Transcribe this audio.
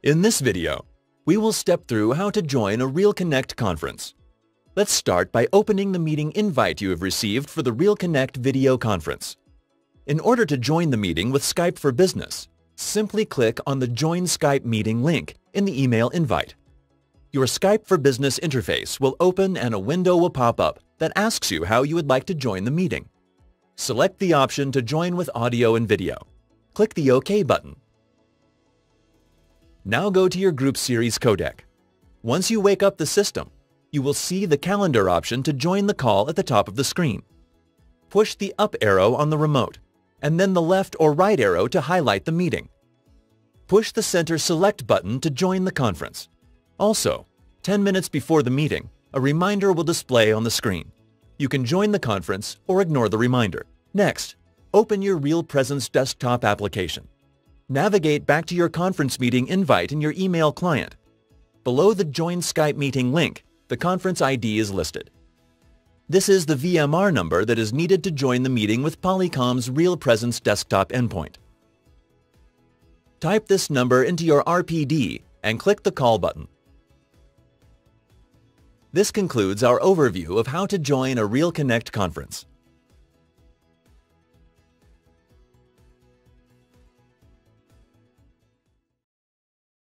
In this video, we will step through how to join a RealConnect conference. Let's start by opening the meeting invite you have received for the RealConnect video conference. In order to join the meeting with Skype for Business, simply click on the Join Skype Meeting link in the email invite. Your Skype for Business interface will open and a window will pop up that asks you how you would like to join the meeting. Select the option to join with audio and video. Click the OK button. Now go to your Group Series codec. Once you wake up the system, you will see the calendar option to join the call at the top of the screen. Push the up arrow on the remote, and then the left or right arrow to highlight the meeting. Push the center select button to join the conference. Also, 10 minutes before the meeting, a reminder will display on the screen. You can join the conference or ignore the reminder. Next, open your RealPresence desktop application. Navigate back to your conference meeting invite in your email client. Below the Join Skype Meeting link, the conference ID is listed. This is the VMR number that is needed to join the meeting with Polycom's RealPresence desktop endpoint. Type this number into your RPD and click the Call button. This concludes our overview of how to join a RealConnect conference.